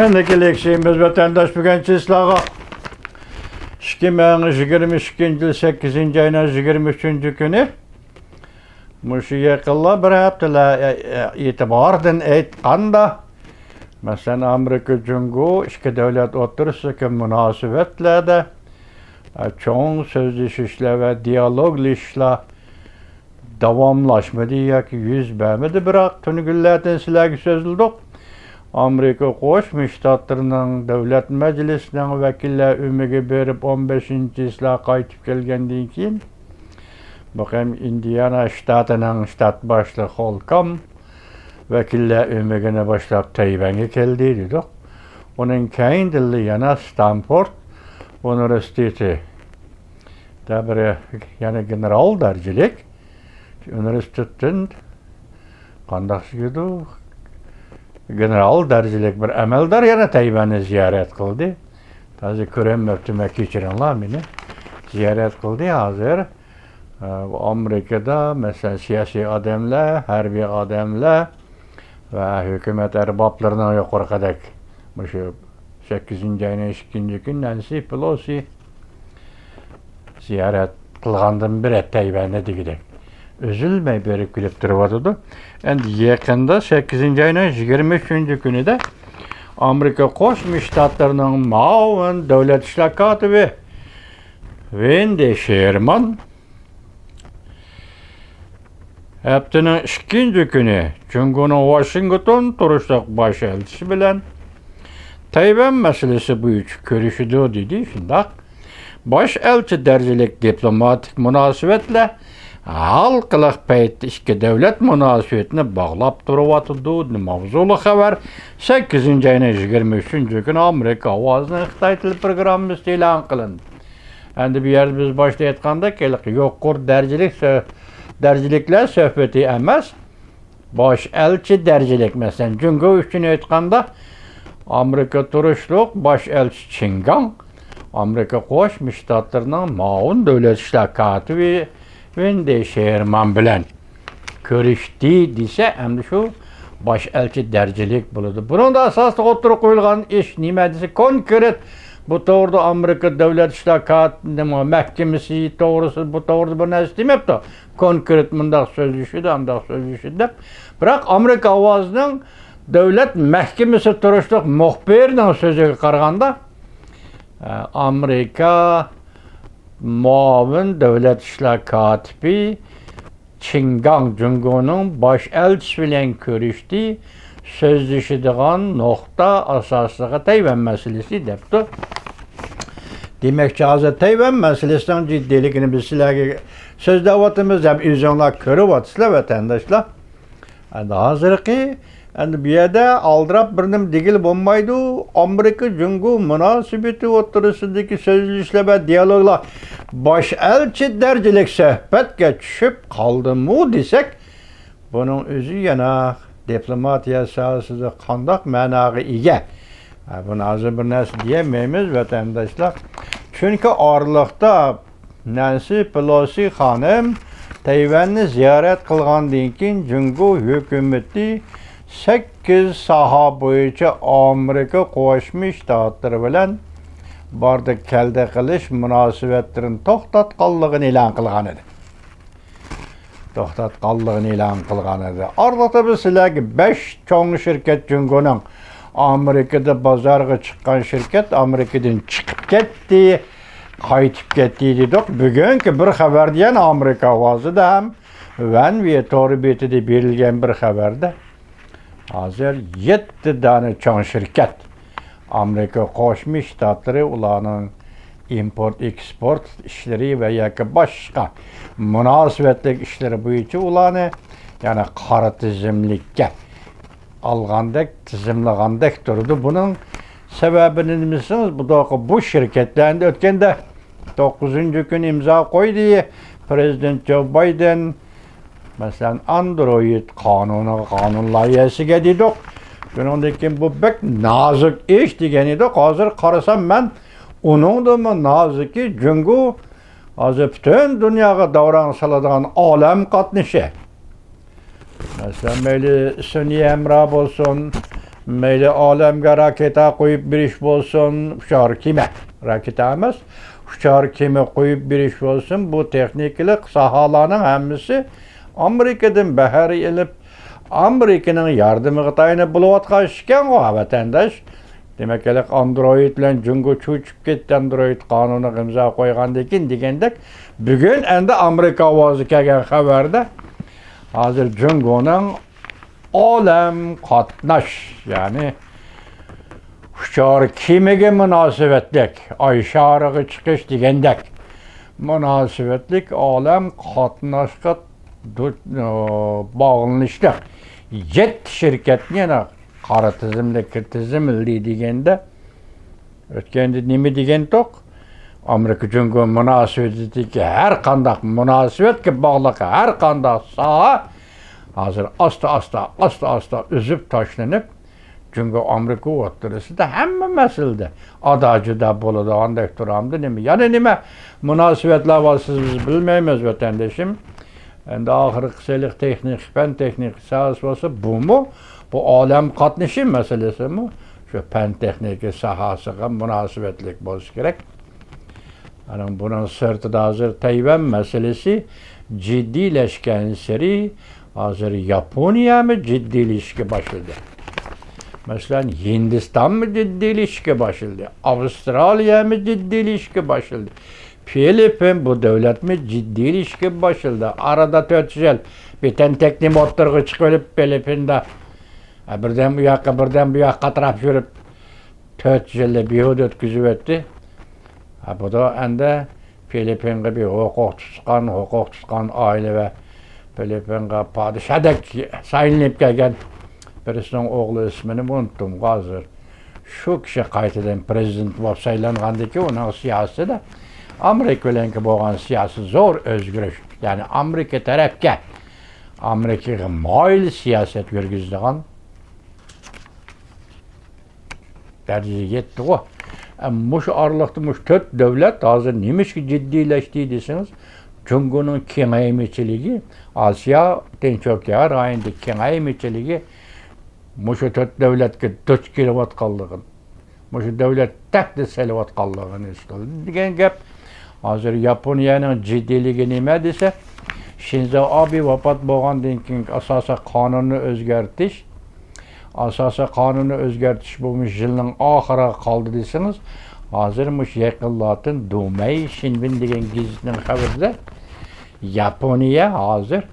Endiki leksiyimiz vatandaş bugün çislağa 2022 yıl 8. ayının 23. günü Muşu yakılla bir haftada itibardan aytqanda mesela Amerika Cumhuriyeti iki devlet oturuşu münasebetlerdə çoğun sözleşişler ve diyaloglaşlar davamlaşmadı yoki yüz vermedi, biroq tünügüllerden sizlarga sözüldük. Amerika Qo'shma Shtatlarining Davlat Majlisining vakillar umiga berib 15-yilga qaytib kelgandan keyin bu ham Indiana shtatining shtat boshlig'i Holcomb vakillar umigini boshlab Tayvanga keldi dedi. Uning keyin yana Stanford Universiteti da yana general darajalik universitetdan qandaq edi? General darajalik bir amaldor yana Tayvanni ziyorat qildi. Hozir ko'rmayapman, kechiringlar meni. Ziyorat qildi hozir. Amerikada mesela siyosiy odamlar, harbiy odamlar va hukumat arboblarining yuqoriqadek shu 8-ayning 2-kun Nancy Pelosi ziyorat qilgandan beri Tayvanni degidek üzülmey berip gülüp duruyordu. Endi yakında 8. ayının 23. günü de Amerika Qo'shma Shtatlarining muavin davlat ishlar kotibi Wendy Sherman haftanın 2. günü Cumhuriyet'in Washington turuşluq baş elçisi bilen Tayvan meselesi boyunca görüşüdü dedi. Şundaq baş elçi derecelik diplomatik münasebetler halkılıq paytda iki devlet münasebetini bağlap duruyordu. Mavzulu haber 8. ayının 23. günü Amerika ovozinin Xitoy tili programmasi e'lon qilindi. Endi bu yerda biz boshda aytgandek, yuqori darajaliklar suhbati emas, bosh elchi darajalik. Masalan, Jungo uchun aytganda Amerika turishliq bosh elchi Chingang Amerika Qo'shma Shtatlarining muavin davlat ishlar kotibi Wendy Sherman bilen görüştü dese hem şu baş elçi derecelik buludu. Bunun da asaslı oturup koyulgan iş nime dese konkret bu doğruda Amerika Devlet İşler Mahkemesi doğrusu bu doğruda bu ne istemepti. Konkret mındak sözleşiydi, andak sözleşiydi. Bırak Amerika avazının Devlet Mahkemesi turuşluq muhbirinin sözü qaraganda Amerika muavin davlat ishlar kotibi Chingang Jungo'nun baş elçisi bilen görüştü. Sözleşidigan nokta asaslığı Tayvan meselesi depti. Demekçi hazır Tayvan meselesinin ciddilikini biz sizlerge sözlevatımız hem izonlar körüvatısıyla vatandaşlar. Hazırki bir yerde aldırap birinin digil bulmaydı. Amerika Jungo münasebeti oturusundaki sözleşme ve diyaloglar baş elçi derecelik sohbetge düşüp kaldı mı desek bunun özü yana diplomatiya sahasında kandak manağı ege. Bunu azı bir nasıl diyemeyimiz vatandaşlar. Çünkü ağırlıkta Nancy Pelosi hanım Tayvan'ı ziyaret kılgandan keyin Jungo hükümeti 8 saha boyunca Amerika Qo'shma Shtatlari bilan barda keldi qilish munosabatlarini to'xtatganligini e'lon qilgan edi. Orada biz sizlarga 5 cho'ng shirkat Jungo'ning Amerikada bozorga chiqqan shirkat Amerikadan chiqib ketdi, qaytib ketdi dedik. Bugungi bir xabarda ham Amerika ovozida ham Van Vitor betida berilgan bir xabarda hazır 7 tane çoğun şirket Amerika Qo'shma Shtatlari ularning import-eksport işleri ve yoki boshqa munosabatlik işleri bo'yicha ularni yana qora tizimlikka algandek, tizimlagandek turdi. Bunun sebebini bilseniz bu şirketlerinde ötkende 9. gün imza koydu. Prezident Joe Biden mesela Android kanun layihasiga dedik. Shundan keyin bu bek nazik ish degan edik. Hozir qarasam men uning da naziki Jungo hozir butun dunyoga davron soladigan olam qatnashi. Mesela mayli sun'iy emra bo'lsin, Meyli alemge raketa koyup bir iş olsun, uçar kime? Raketa emas, uçar kime koyup bir iş olsun, bu tekniklik sahalanın hemmisi Amerika'dan beheri elip, Amerika'nın yardımı Xitayını buluvatkan işken o vatandaş. Demek ki Android ile Jungo çuçup gitti, Android kanunu imza koygan degендek. Bugün endi Amerika avazı kelgen haberde hazır Jungo'nun alem katnaş yani uçar kimiga münasebetlik ay şarığı çıkış degендek münasebetlik alem katnaşka bağlanışlık jet şirketine yana qara tizimli tizimli degende ötkende nime degen tok Amerika Jungo münasebetdeki her kandak münasebetke bağlılık her kandak saha hazır asta üzüp taşlanıp Jungo Amerika oturası da hemme meselede adacı da boladı andak duramdı nime yani nime münasebetler var siz bilmeymiz vatandaşım endi ahırı kısalık teknik fen teknik sahası bu mu? Bu alem katnışı meselesi mi? Şu fen tekniki sahasına münasebetlik boz gerek. Yani bunun sırtında hazır Tayvan meselesi ciddileşken seri hazır Japonya mı ciddi ilişki başladı? Mesela Hindistan mı ciddi ilişki başladı? Avustralya mı ciddi ilişki başladı? Filipin bu devlet mi ciddi ilişki başladı? Arada tötüzel biten teknik motorgu çıkıp Filipin'de birden bu yakka taraf yürüp tötüzelle bir hudut ötküzüp etti. Bu da endi Filipin'e bir hukuk tutkan aile ve Filipin'e padişahdak sayınlayıp gelgen birisinin oğlu ismini unuttum hazır. Şu kişi qaytadan prezident bolup saylanğandaki onun siyasi de Amerika bilenki bolgan siyasi zor özgürlük. Yani Amerika tarafga Amerikaga mayil siyaset yürgüzdigan dərəcəyə yetdi o. Muş arlıqda muş 4 devlet hazır nemişki ciddileşti desiniz. Jungo'nun kengaymiçiligi, Asya Tinçokya rayonundaki kengaymiçiligi muşu 4 devletke 4 kilowatt kaldığın. Muşu devlet tekde selvat kaldığın istoldu. Degen gap hazır Japonya'nın ciddiligi nime dese Shinzo Abe vafat bolgandan keyin asasa kanunu özgertiş. Asasa kanunu özgertiş bulmuş yılın ahıra kaldı deseniz hazırmış yakınlatın Dumei Shinbin degen gizitinin haberde Japonya hazır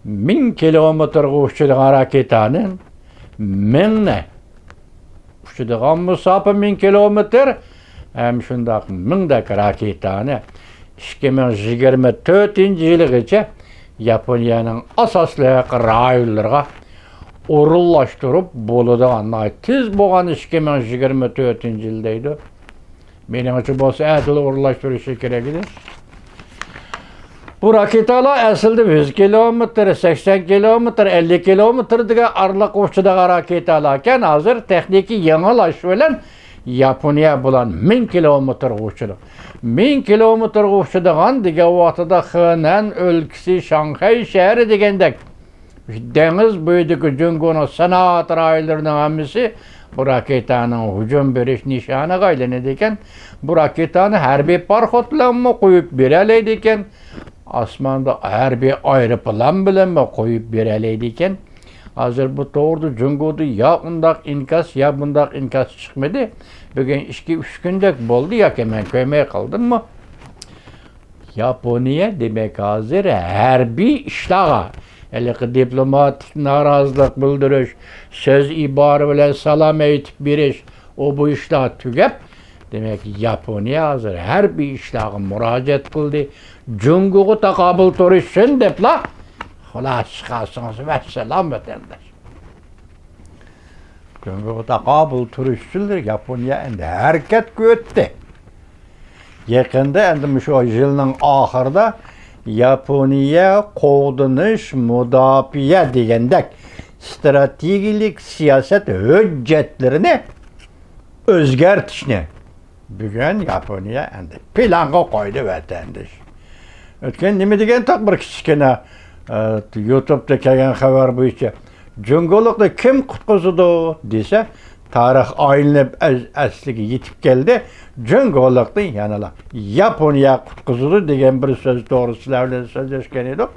1000 kilometre uçuduğun raketanın 1000 uçuduğun musafı 1000 kilometre hem şundak 1000 raketanı 2024 yılgacha Japonya'nın asaslı rayonlarga orullaştırıp boladigan tez bolgan 2024 yıldaydı. Mening uchun bolsa adil orullaştırışı kerak edi. Bu raketalar aslında 100 kilometre, 80 kilometre, 50 kilometre degan aralıq uçuduğun raketalarken hazır texniki yenilaş bilen Japonya bilan 1000 kilometre uçudu. 1000 kilometre uçuduğun degan vaqtida Henan өлkesi, Şanghay şehri degендek deniz boyidagi Jungo'nun sanat rayonlarının hammasi bu raketanın hücum beriş nişanıga aylanadi ekan. Bu raketani harbiy parxotlanma qo'yib beraladi ekan. Osmonda harbiy aeroplan bilan qo'yib beraladi ekan. Hazır bu to'g'rida Jungo'da ya undaq inkas ya bundaq inkas chiqmadi. Bugun 2-3 kundek bo'ldi yoki men ko'may qildimmi? Yaponiya demek hazır harbiy ishlaga diplomatik narazılık bildiriş, söz ibarı bilen salam aytib beriş, o bu işler tügep, demek ki Japonya hazır her bir işlağı müracaat kıldı. Jungo'gu takabül turuşsun dep la, xullas çıkarsınız ve selam vatandaş. Jungo'gu takabül turuşsundur, Japonya endi hareket götdi. Yakında endi şu yılın ahırda Japonya qoğdunış müdafiye degендek stratejik siyaset hüccetlerini özgertişini bugün Japonya endi planga koydu vatandaş. Ötken nime degen tak bir kichkina YouTube'da kelgan xabar bo'yicha Cüngolukni kim qutqizdi desa, tarix aylanib asliga yetib keldi. Cüngolukni yanala Yaponiya qutqizdi degan bir so'z to'g'ri sizlar bilan so'zlashgan edik.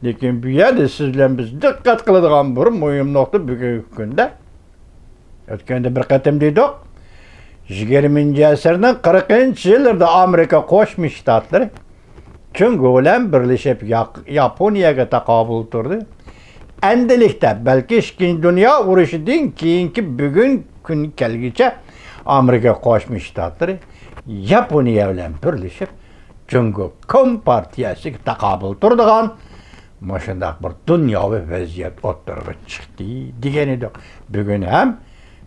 Lekin bu yerda siz bilan biz diqqat qiladigan bir muhim nuqta bugungi kunda. O'tganda bir qatam dedik. 20-asrning 40-yillarida Amerika Qo'shma Shtatlari Cüngo bilan birlashib Yaponiyaga taqobil turdi. Endilikda balki Ikkinchi dunyo urushidan keyingi bugun kun kelguncha Amerika Qo'shma Shtatlari Yaponiya bilan birlashib Cüngo Kompartiyasiga taqobil turdigan shundaq bir dunyoviy vaziyat o'rtaga chiqdi degan edik. Bugun ham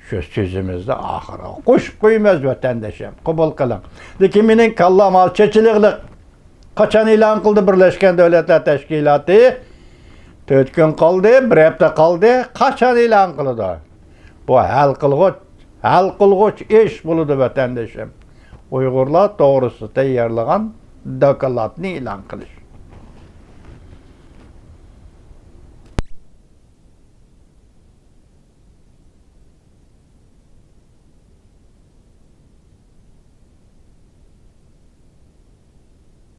shu so'zimizni oxiriga qo'shib qo'yamiz vatandoshim. Qabul qiling. Lekin mening kallam alchachiliqlik qachon e'lon qildi Birlashgan Davlatlar Tashkiloti? 4 kun qoldi, 1 hafta qoldi. Qachon e'lon qiladi? Bu hal qilg'uch ish bo'ladi vatandoshim. Uyg'urlar to'g'risida tayyorlagan dokladni e'lon qilish.